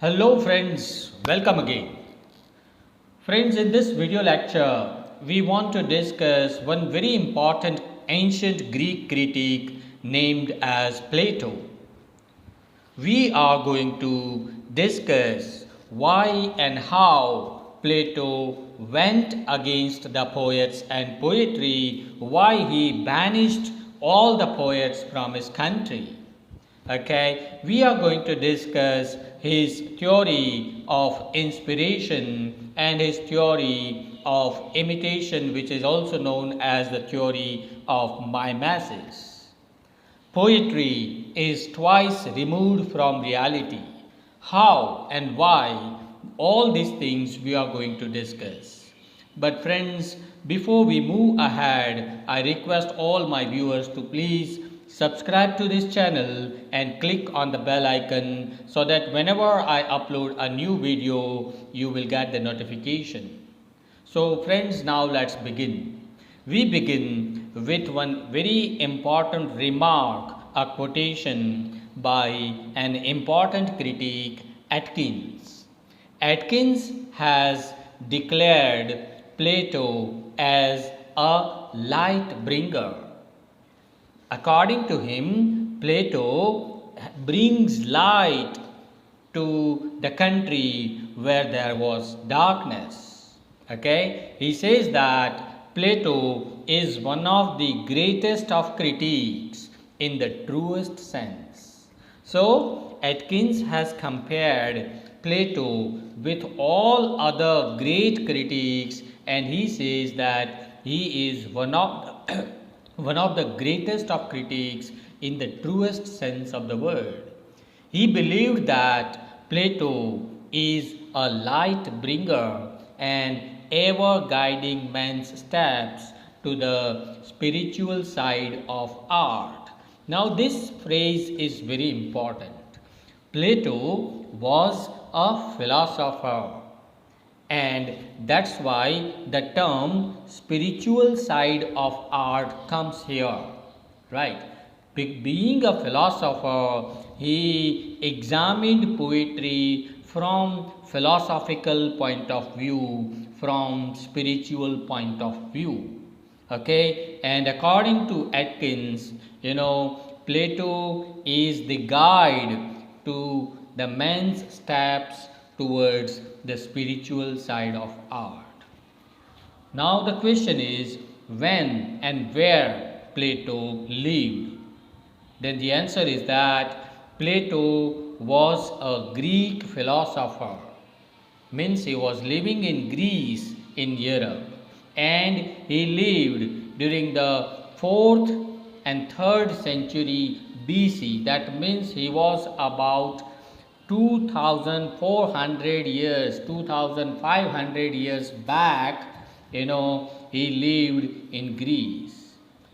Hello friends, welcome again. Friends, in this video lecture, we want to discuss one very important ancient Greek critic named as Plato. We are going to discuss why and how Plato went against the poets and poetry, why he banished all the poets from his country. Okay, we are going to discuss his theory of inspiration and his theory of imitation, which is also known as the theory of mimesis. Poetry is twice removed from reality. How and why? All these things we are going to discuss. But friends, before we move ahead, I request all my viewers to please subscribe to this channel and click on the bell icon so that whenever I upload a new video, you will get the notification. So friends, now let's begin. We begin with one very important remark, a quotation by an important critic, Atkins. Atkins has declared Plato as a light bringer. According to him, Plato brings light to the country where there was darkness. Okay, he says that Plato is one of the greatest of critics in the truest sense. So, Atkins has compared Plato with all other great critics, and he says that he is one of the greatest of critics in the truest sense of the word. He believed that Plato is a light bringer and ever guiding man's steps to the spiritual side of art. Now, this phrase is very important. Plato was a philosopher, and that's why the term spiritual side of art comes here, right? Being a philosopher, he examined poetry from philosophical point of view, from spiritual point of view. Okay, and according to Atkins, Plato is the guide to the man's steps towards the spiritual side of art. Now the question is, when and where Plato lived? Then the answer is that Plato was a Greek philosopher, means he was living in Greece in Europe, and he lived during the 4th and 3rd century BC. That means he was about 2400 years, 2500 years back, he lived in Greece.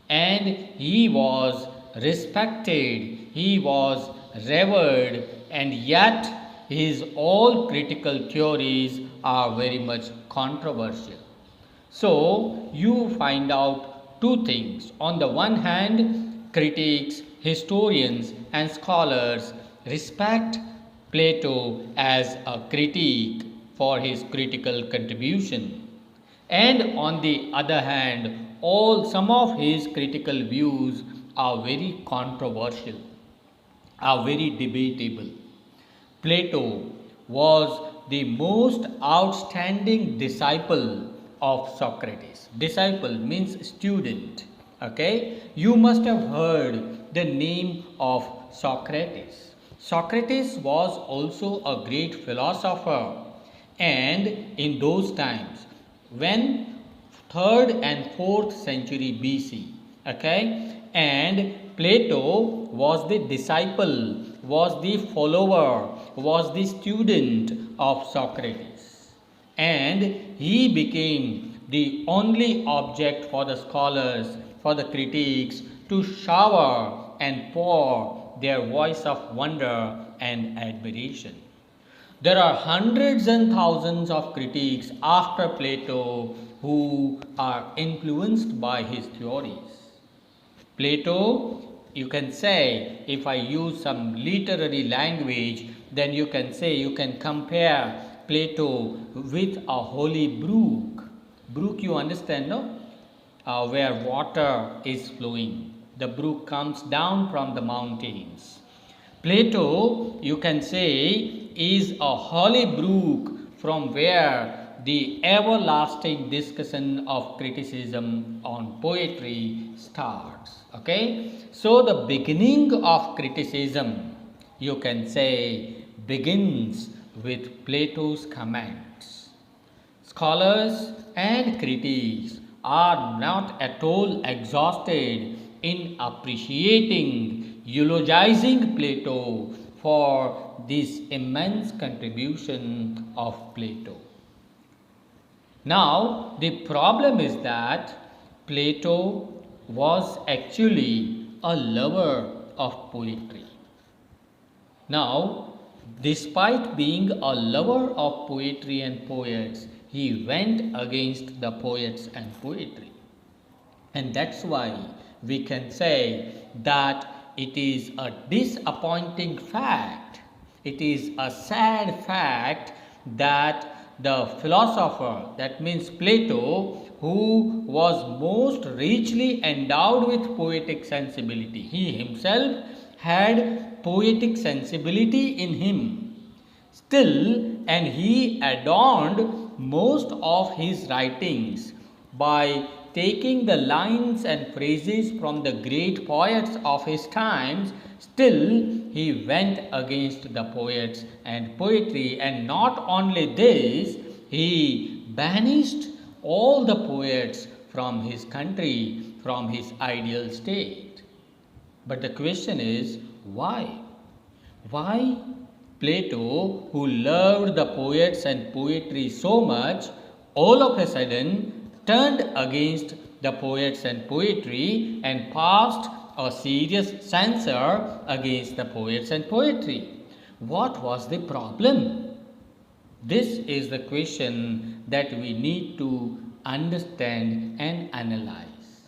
And he was respected, he was revered, and yet his all critical theories are very much controversial. So, you find out two things. On the one hand, critics, historians, and scholars respect Plato as a critic for his critical contribution, and on the other hand, some of his critical views are very controversial, are very debatable. Plato was the most outstanding disciple of Socrates. Disciple means student. Okay, you must have heard the name of Socrates. Socrates was also a great philosopher, and in those times, when 3rd and 4th century BC, okay, and Plato was the disciple, was the follower, was the student of Socrates, and he became the only object for the scholars, for the critics to shower and pour their voice of wonder and admiration. There are hundreds and thousands of critics after Plato who are influenced by his theories. Plato, you can say, if I use some literary language, then you can say, you can compare Plato with a holy brook. Brook, you understand, no? Where water is flowing. The brook comes down from the mountains. Plato, you can say, is a holy brook from where the everlasting discussion of criticism on poetry starts. Okay, so the beginning of criticism, you can say, begins with Plato's comments. Scholars and critics are not at all exhausted in appreciating, eulogizing Plato for this immense contribution of Plato. Now, the problem is that Plato was actually a lover of poetry. Now, despite being a lover of poetry and poets, he went against the poets and poetry. And that's why we can say that it is a disappointing fact, it is a sad fact that the philosopher, that means Plato, who was most richly endowed with poetic sensibility, he himself had poetic sensibility in him still, and he adorned most of his writings by taking the lines and phrases from the great poets of his times. Still, he went against the poets and poetry, and not only this, he banished all the poets from his country, from his ideal state. But the question is, why? Why Plato, who loved the poets and poetry so much, all of a sudden turned against the poets and poetry and passed a serious censure against the poets and poetry? What was the problem? This is the question that we need to understand and analyze.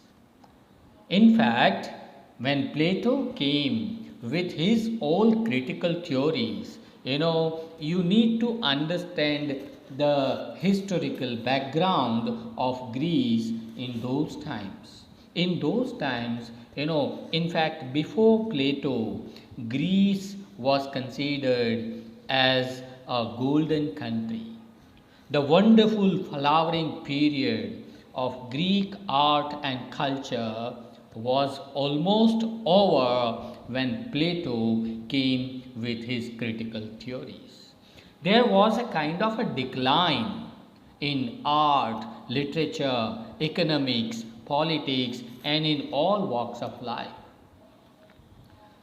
In fact, when Plato came with his all critical theories, you need to understand the historical background of Greece in those times. In those times, in fact, before Plato, Greece was considered as a golden country. The wonderful flowering period of Greek art and culture was almost over when Plato came with his critical theories. There was a kind of a decline in art, literature, economics, politics, and in all walks of life.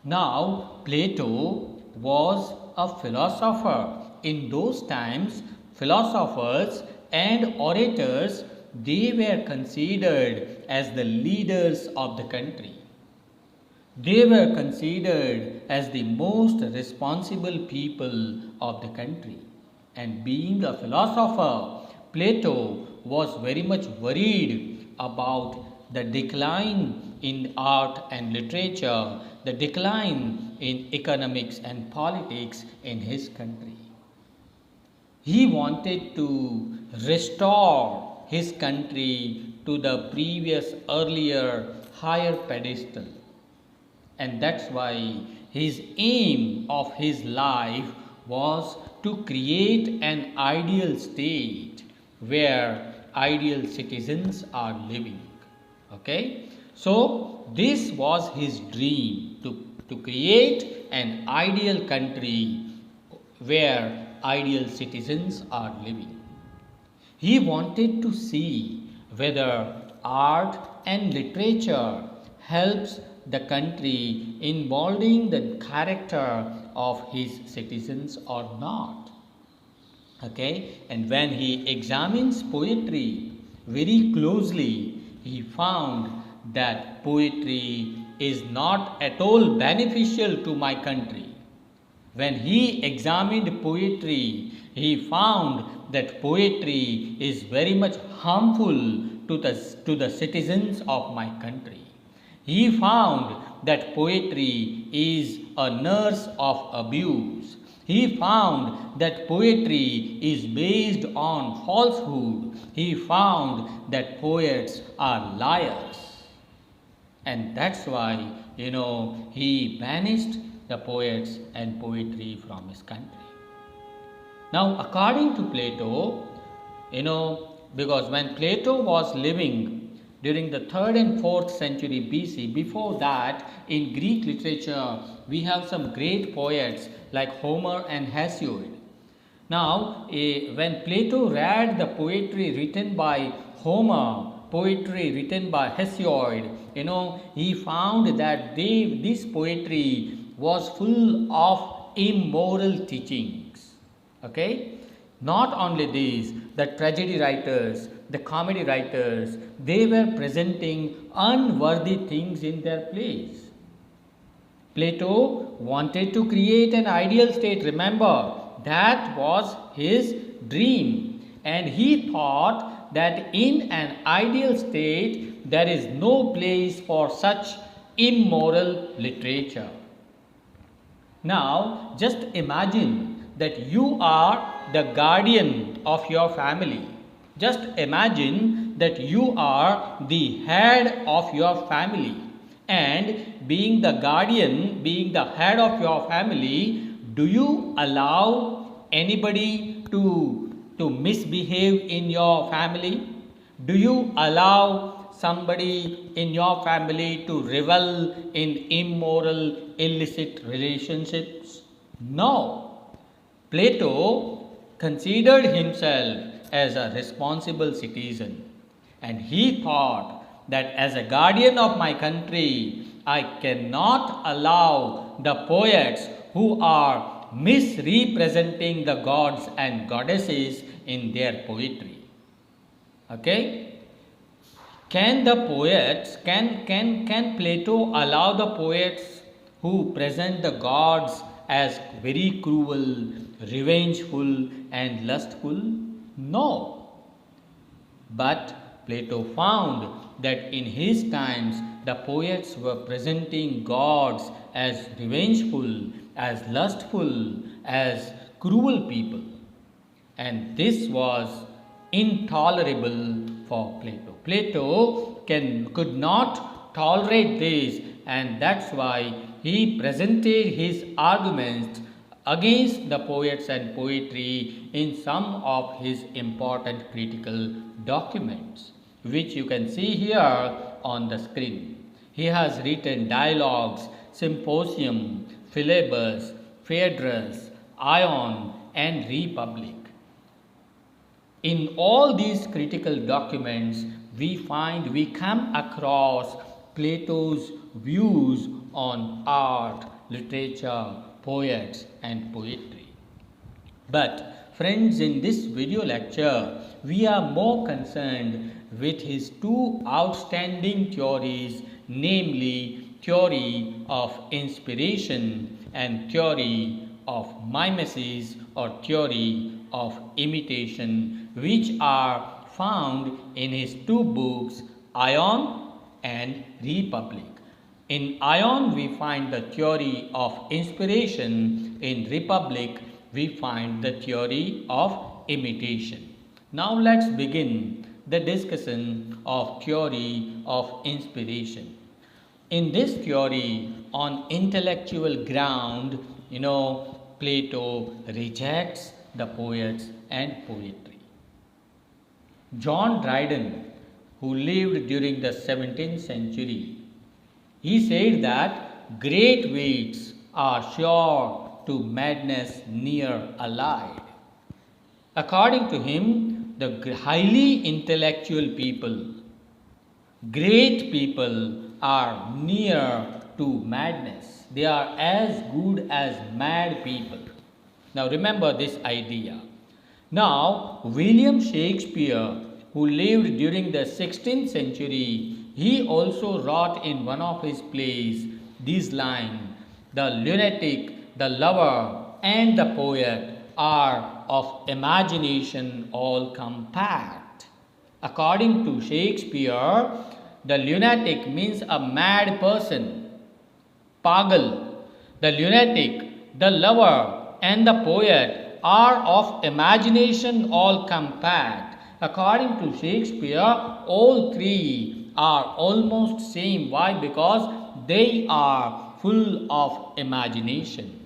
Now, Plato was a philosopher. In those times, philosophers and orators, they were considered as the leaders of the country. They were considered as the most responsible people of the country. And being a philosopher, Plato was very much worried about the decline in art and literature, the decline in economics and politics in his country. He wanted to restore his country to the previous, earlier, higher pedestal. And that's why his aim of his life was to create an ideal state where ideal citizens are living. Okay? So, this was his dream, to create an ideal country where ideal citizens are living. He wanted to see whether art and literature helps the country in molding the character of his citizens or not. Okay, and when he examines poetry very closely, he found that poetry is not at all beneficial to my country. When he examined poetry, he found that poetry is very much harmful to the citizens of my country. He found that poetry is a nurse of abuse. He found that poetry is based on falsehood. He found that poets are liars. And that's why, he banished the poets and poetry from his country. Now, according to Plato, because when Plato was living during the 3rd and 4th century BC, before that, in Greek literature, we have some great poets like Homer and Hesiod. Now, when Plato read the poetry written by Homer, poetry written by Hesiod, he found that this poetry was full of immoral teachings. Okay? Not only these, the tragedy writers, the comedy writers, they were presenting unworthy things in their plays. Plato wanted to create an ideal state. Remember, that was his dream. And he thought that in an ideal state, there is no place for such immoral literature. Now, just imagine that you are the guardian of your family. Just imagine that you are the head of your family. And being the guardian, being the head of your family, do you allow anybody to misbehave in your family? Do you allow somebody in your family to revel in immoral, illicit relationships? No. Plato considered himself as a responsible citizen, and he thought that as a guardian of my country, I cannot allow the poets who are misrepresenting the gods and goddesses in their poetry. Okay? Can Plato allow the poets who present the gods as very cruel, revengeful and lustful? No. But Plato found that in his times the poets were presenting gods as revengeful, as lustful, as cruel people. And this was intolerable for Plato. Plato could not tolerate this, and that's why he presented his arguments against the poets and poetry in some of his important critical documents, which you can see here on the screen. He has written dialogues, symposium, Philebus, Phaedrus, Ion and Republic. In all these critical documents, we come across Plato's views on art, literature, poets and poetry. But friends, in this video lecture, we are more concerned with his two outstanding theories, namely theory of inspiration and theory of mimesis or theory of imitation, which are found in his two books, Ion and Republic. In Ion, we find the theory of inspiration. In Republic, we find the theory of imitation. Now let's begin the discussion of theory of inspiration. In this theory, on intellectual ground, Plato rejects the poets and poetry. John Dryden, who lived during the 17th century, he said that great wits are sure to madness near allied. According to him, the highly intellectual people, great people, are near to madness. They are as good as mad people. Now remember this idea. Now, William Shakespeare, who lived during the 16th century, he also wrote in one of his plays these lines: the lunatic, the lover, and the poet are of imagination all compact. According to Shakespeare, the lunatic means a mad person, pagal. The lunatic, the lover, and the poet are of imagination all compact. According to Shakespeare, all three are almost same. Why? Because they are full of imagination.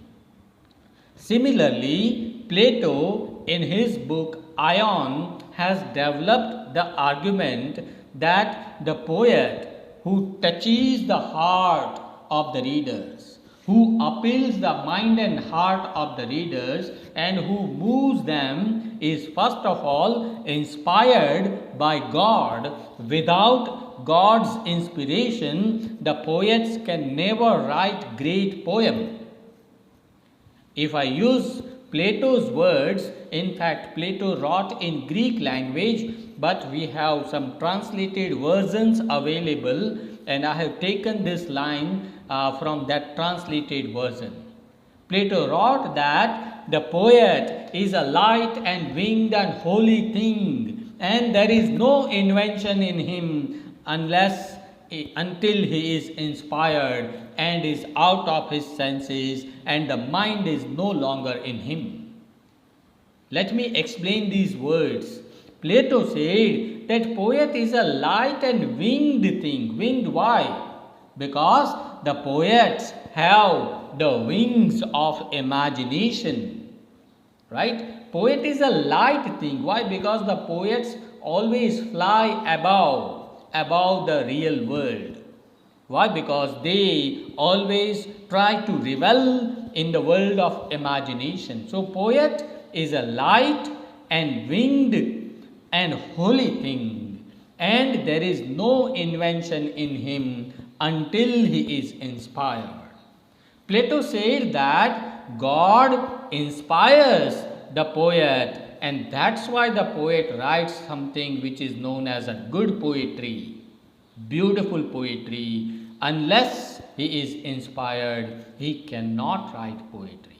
Similarly, Plato in his book Ion has developed the argument that the poet who touches the heart of the readers, who appeals the mind and heart of the readers and who moves them is first of all inspired by God. Without God's inspiration, the poets can never write great poem. If I use Plato's words, in fact Plato wrote in Greek language, but we have some translated versions available, and I have taken this line from that translated version. Plato wrote that the poet is a light and winged and holy thing, and there is no invention in him until he is inspired and is out of his senses and the mind is no longer in him. Let me explain these words. Plato said that poet is a light and winged thing. Winged why? Because the poets have the wings of imagination. Right? Poet is a light thing. Why? Because the poets always fly above the real world. Why? Because they always try to revel in the world of imagination. So poet is a light and winged and holy thing, and there is no invention in him until he is inspired. Plato said that God inspires the poet, and that's why the poet writes something which is known as a good poetry, beautiful poetry. Unless he is inspired, he cannot write poetry.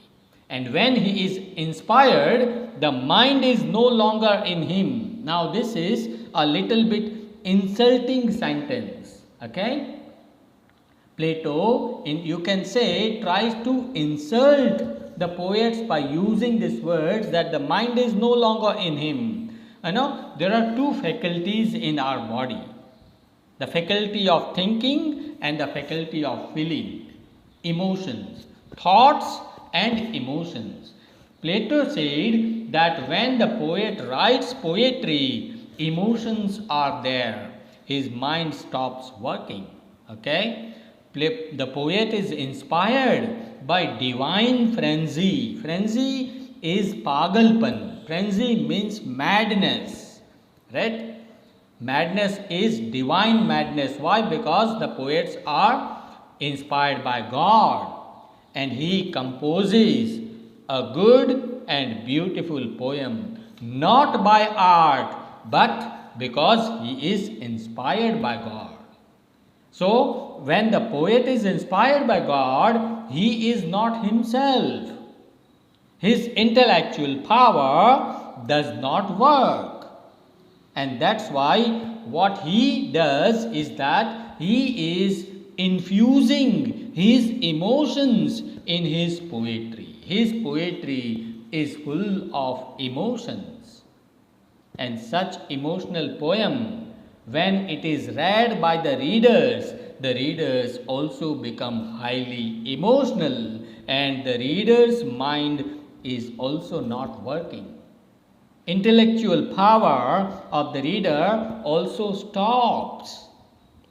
And when he is inspired, the mind is no longer in him. Now this is a little bit insulting sentence. Okay? Plato, you can say, tries to insult the poets by using these words that the mind is no longer in him. There are two faculties in our body. The faculty of thinking and the faculty of feeling, emotions, thoughts and emotions. Plato said that when the poet writes poetry, emotions are there. His mind stops working. Okay? The poet is inspired by divine frenzy. Frenzy is pagalpan. Frenzy means madness. Right? Madness is divine madness. Why? Because the poets are inspired by God and he composes a good and beautiful poem, not by art but because he is inspired by God. So, when the poet is inspired by God, he is not himself. His intellectual power does not work. And that's why what he does is that he is infusing his emotions in his poetry. His poetry is full of emotions. And such emotional poem, when it is read by the readers also become highly emotional, and the reader's mind is also not working. Intellectual power of the reader also stops.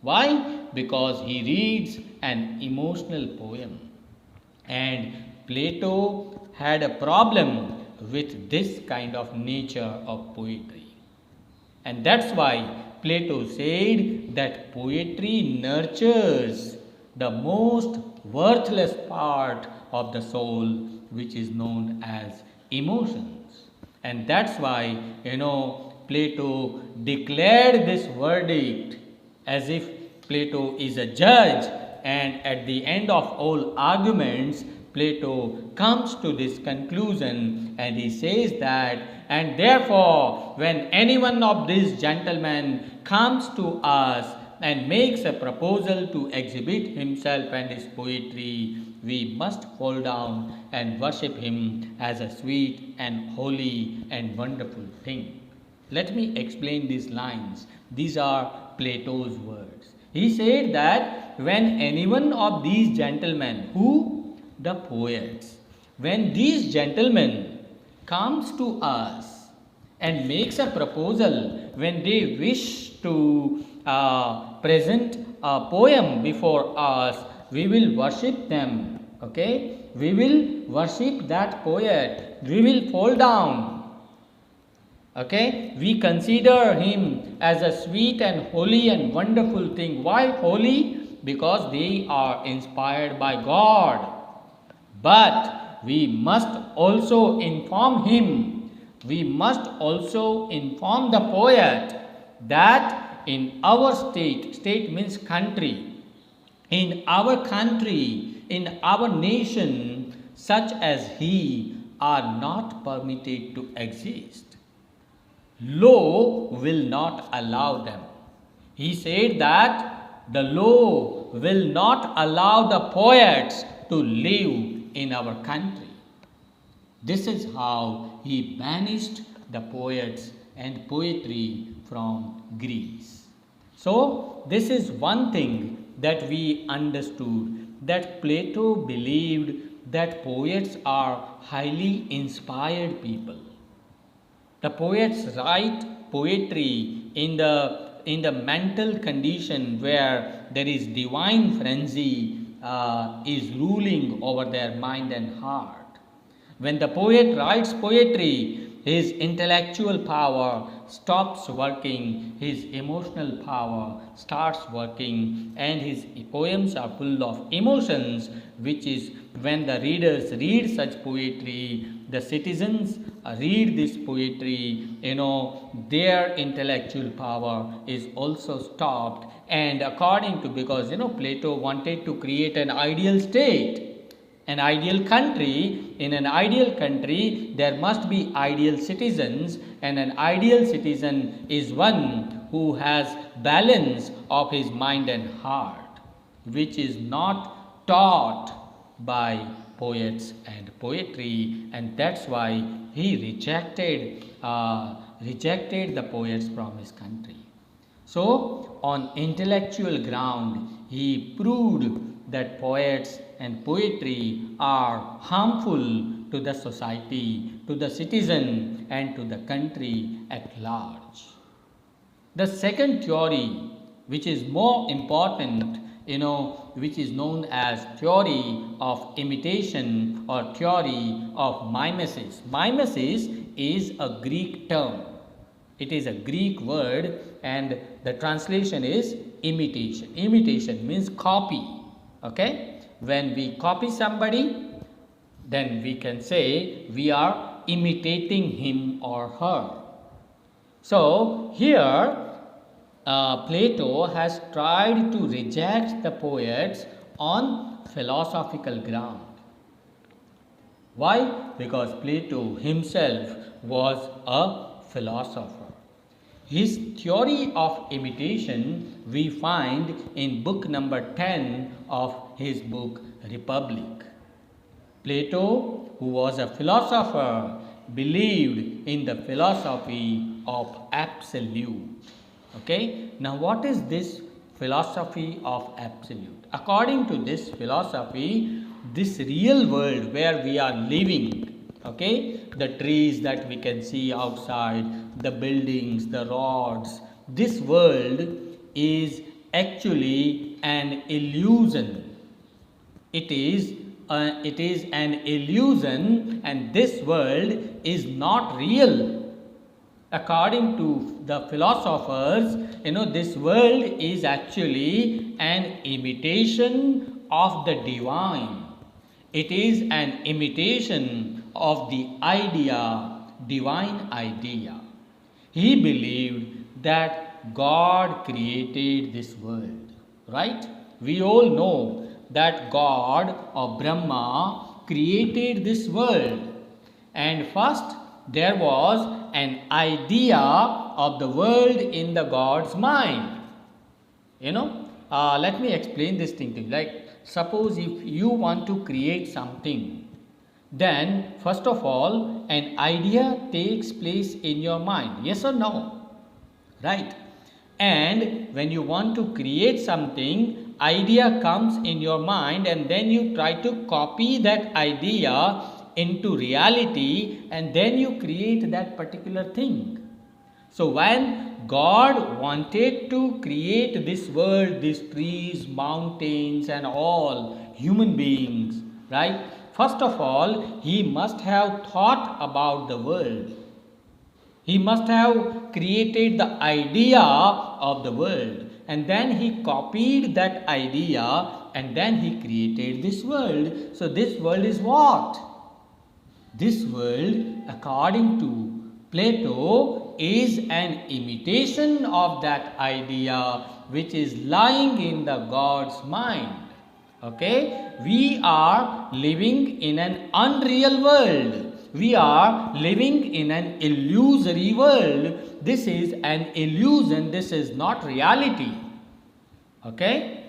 Why? Because he reads an emotional poem. And Plato had a problem with this kind of nature of poetry. And that's why Plato said that poetry nurtures the most worthless part of the soul, which is known as emotions. And that's why, Plato declared this verdict as if Plato is a judge, and at the end of all arguments, Plato comes to this conclusion and he says that, and therefore, when any one of these gentlemen comes to us and makes a proposal to exhibit himself and his poetry, we must fall down and worship him as a sweet and holy and wonderful thing. Let me explain these lines. These are Plato's words. He said that when any one of these gentlemen, who? The poets, when these gentlemen comes to us and makes a proposal, when they wish to present a poem before us, we will worship them. Okay, we will worship that poet, we will fall down. Okay, we consider him as a sweet and holy and wonderful thing. Why holy? Because they are inspired by God. But we must also inform him, we must also inform the poet that in our state means country, in our country, in our nation, such as he are not permitted to exist. Law will not allow them. He said that the law will not allow the poets to live in our country. This is how he banished the poets and poetry from Greece. So, this is one thing that we understood, that Plato believed that poets are highly inspired people. The poets write poetry in the mental condition where there is divine frenzy is ruling over their mind and heart. When the poet writes poetry, his intellectual power stops working, his emotional power starts working, and his poems are full of emotions, which is when the readers read such poetry, the citizens read this poetry, their intellectual power is also stopped. And according to, because Plato wanted to create an ideal state, an ideal country. In an ideal country, there must be ideal citizens, and an ideal citizen is one who has balance of his mind and heart, which is not taught by poets and poetry, and that's why he rejected the poets from his country. So, on intellectual ground, he proved that poets and poetry are harmful to the society, to the citizen, and to the country at large. The second theory, which is more important, which is known as theory of imitation or theory of mimesis. Mimesis is a Greek term. It is a Greek word, and the translation is imitation. Imitation means copy. Okay? When we copy somebody, then we can say we are imitating him or her. So, here Plato has tried to reject the poets on philosophical ground. Why? Because Plato himself was a philosopher. His theory of imitation we find in book number 10 of his book Republic. Plato, who was a philosopher, believed in the philosophy of absolute. Okay, now what is this philosophy of absolute? According to this philosophy, this real world where we are living, okay, the trees that we can see outside, the buildings, the rods, this world is actually an illusion. It is an illusion, and this world is not real. According to the philosophers, this world is actually an imitation of the divine. It is an imitation of the divine idea. He believed that God created this world, right? We all know that God or Brahma created this world, and first there was an idea of the world in the God's mind. Let me explain this thing to you. Like, suppose if you want to create something, then first of all an idea takes place in your mind, yes or no, right? And when you want to create something, idea comes in your mind and then you try to copy that idea into reality and then you create that particular thing. So when God wanted to create this world, these trees, mountains and all human beings, right? First of all, he must have thought about the world. He must have created the idea of the world and then he copied that idea and then he created this world. So this world is what? This world, according to Plato, is an imitation of that idea which is lying in the God's mind. Okay, we are living in an unreal world. We are living in an illusory world. This is an illusion. This is not reality. Okay,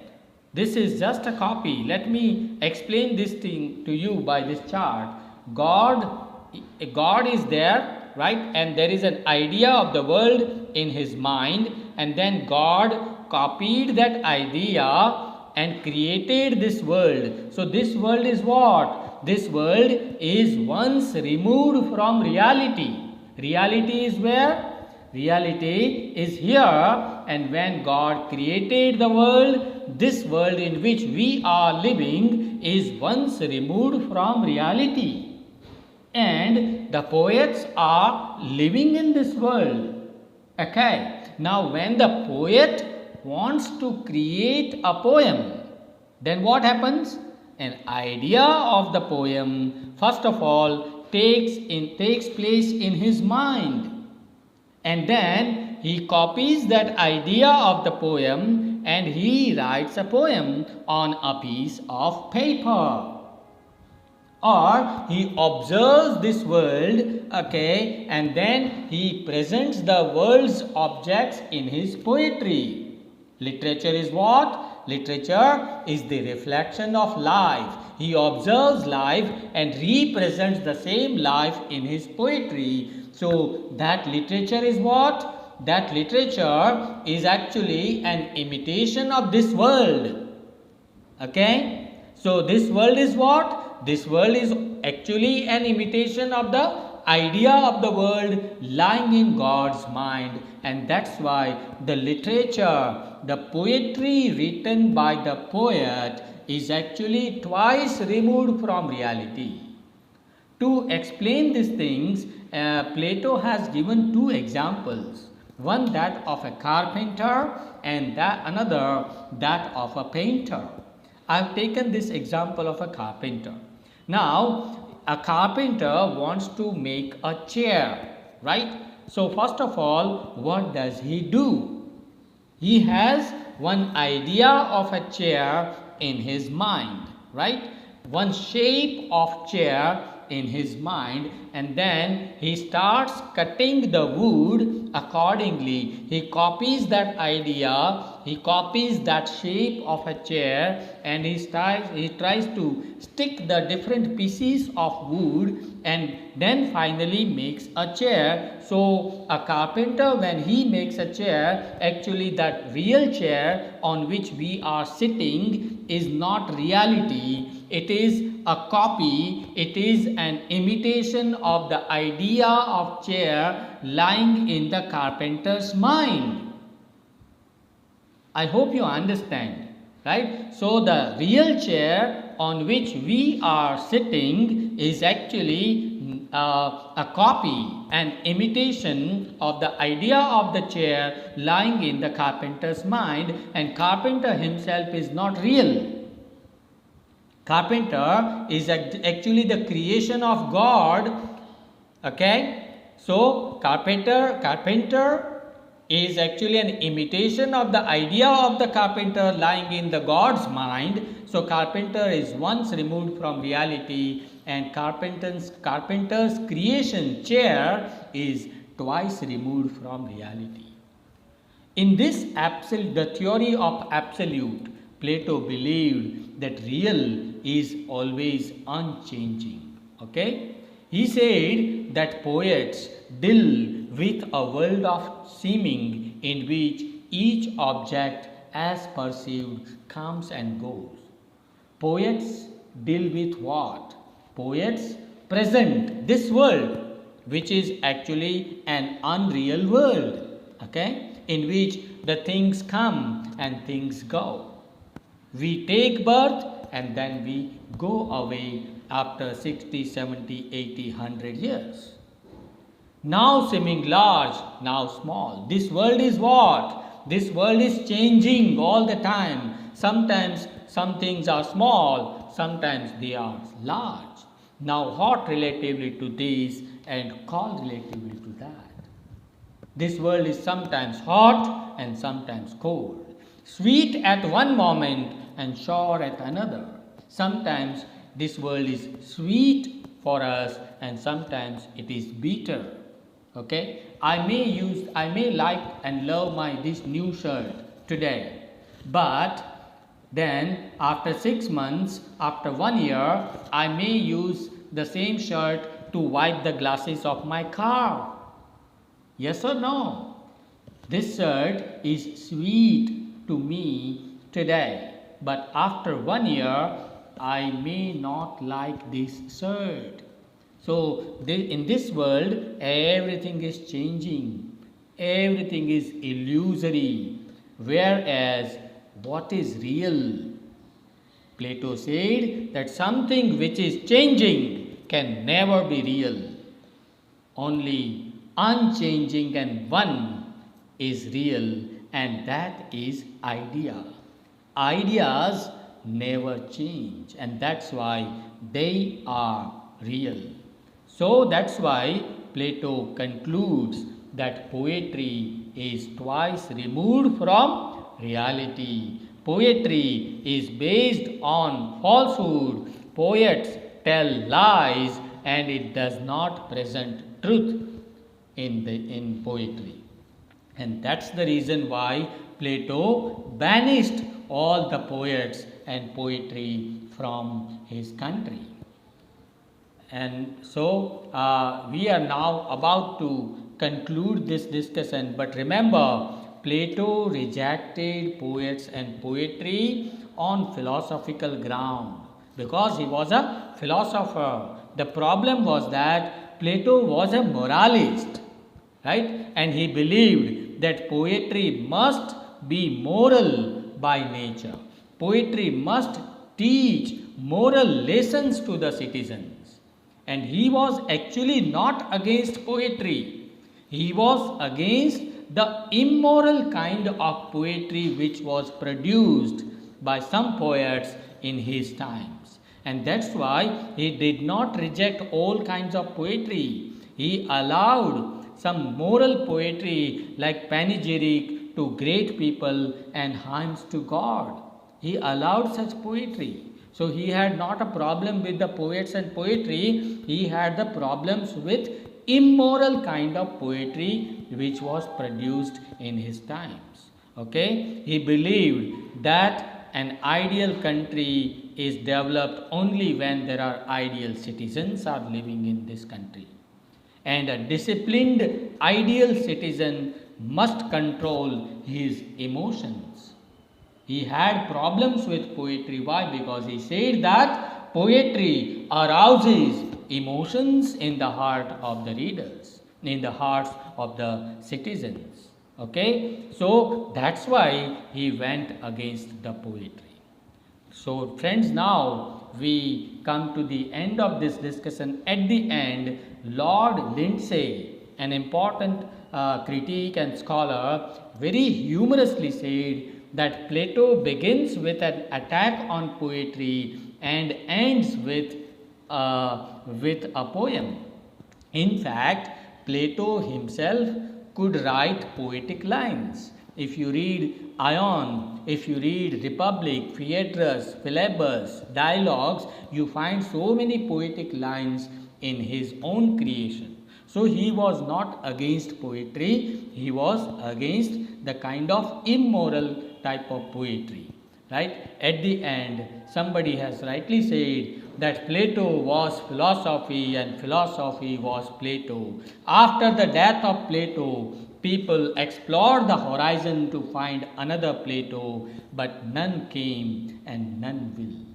this is just a copy. Let me explain this thing to you by this chart. God is there, right? And there is an idea of the world in his mind, and then God copied that idea and created this world. So this world is what? This world is once removed from reality. Reality is where? Reality is here, and when God created the world, this world in which we are living is once removed from reality. And the poets are living in this world. Okay, now when the poet wants to create a poem, then what happens? An idea of the poem first of all takes place in his mind, and then he copies that idea of the poem and he writes a poem on a piece of paper. Or he observes this world, okay, and then he presents the world's objects in his poetry. Literature is what? Literature is the reflection of life. He observes life and represents the same life in his poetry. So that literature is what? That literature is actually an imitation of this world. Okay? So this world is what? This world is actually an imitation of the idea of the world lying in God's mind, and that's why the literature, the poetry written by the poet is actually twice removed from reality. To explain these things, Plato has given two examples, one that of a carpenter and another that of a painter. I have taken this example of a carpenter. Now, a carpenter wants to make a chair, right? So, first of all, what does he do? He has one idea of a chair in his mind, right? One shape of chair in his mind, and then he starts cutting the wood accordingly. He copies that idea, he copies that shape of a chair, and he tries to stick the different pieces of wood and then finally makes a chair. So a carpenter, when he makes a chair, actually that real chair on which we are sitting is not reality. It is a copy, it is an imitation of the idea of chair lying in the carpenter's mind. I hope you understand, right? So the real chair on which we are sitting is actually a copy, an imitation of the idea of the chair lying in the carpenter's mind, and carpenter himself is not real. Carpenter is actually the creation of God. Okay, so carpenter is actually an imitation of the idea of the carpenter lying in the God's mind. So carpenter is once removed from reality, and carpenter's creation chair is twice removed from reality. In this the theory of absolute, Plato believed that real is always unchanging. Okay? He said that poets deal with a world of seeming in which each object as perceived comes and goes. Poets deal with what? Poets present this world, which is actually an unreal world, okay, in which the things come and things go. We take birth and then we go away after 60, 70, 80, 100 years. Now seeming large, now small. This world is what? This world is changing all the time. Sometimes some things are small, sometimes they are large. Now hot relatively to this and cold relatively to that. This world is sometimes hot and sometimes cold. Sweet at one moment and sour at another. Sometimes this world is sweet for us and sometimes it is bitter. Okay, I may like and love this new shirt today, but then after 6 months, after 1 year, I may use the same shirt to wipe the glasses of my car. Yes or no? This shirt is sweet to me today, but after 1 year, I may not like this shirt. So, in this world, everything is changing, everything is illusory, whereas what is real? Plato said that something which is changing can never be real. Only unchanging and one is real, and that is idea. Ideas never change, and that's why they are real. So that's why Plato concludes that poetry is twice removed from reality. Poetry is based on falsehood. Poets tell lies and it does not present truth in poetry. And that's the reason why Plato banished all the poets and poetry from his country. And so we are now about to conclude this discussion, but remember, Plato rejected poets and poetry on philosophical ground because he was a philosopher. The problem was that Plato was a moralist, right? And he believed that poetry must be moral by nature. Poetry must teach moral lessons to the citizens. And he was actually not against poetry. He was against the immoral kind of poetry which was produced by some poets in his times. And that's why he did not reject all kinds of poetry. He allowed some moral poetry like panegyric to great people and hymns to God. He allowed such poetry. So he had not a problem with the poets and poetry, he had the problems with immoral kind of poetry which was produced in his times. Okay, he believed that an ideal country is developed only when there are ideal citizens are living in this country. And a disciplined ideal citizen must control his emotions. He had problems with poetry. Why? Because he said that poetry arouses emotions in the heart of the readers, in the hearts of the citizens. Okay, so that's why he went against the poetry. So friends, now we come to the end of this discussion. At the end, Lord Lindsay, an important critic and scholar, very humorously said that Plato begins with an attack on poetry and ends with a poem. In fact, Plato himself could write poetic lines. If you read Ion, if you read Republic, Phaedrus, Philebus, Dialogues, you find so many poetic lines in his own creation. So he was not against poetry, he was against the kind of immoral type of poetry, right? At the end, somebody has rightly said that Plato was philosophy and philosophy was Plato. After the death of Plato, people explored the horizon to find another Plato, but none came and none will.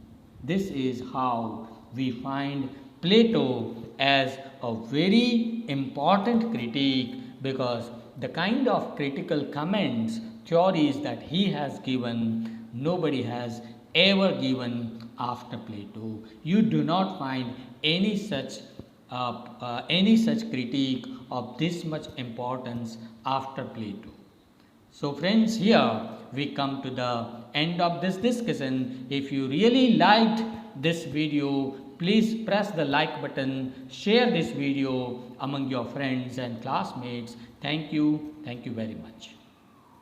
This is how we find Plato as a very important critique, because the kind of critical comments, theories that he has given, nobody has ever given after Plato. You do not find any such critique of this much importance after Plato. So friends, here we come to the end of this discussion. If you really liked this video, please press the like button, share this video among your friends and classmates. Thank you very much.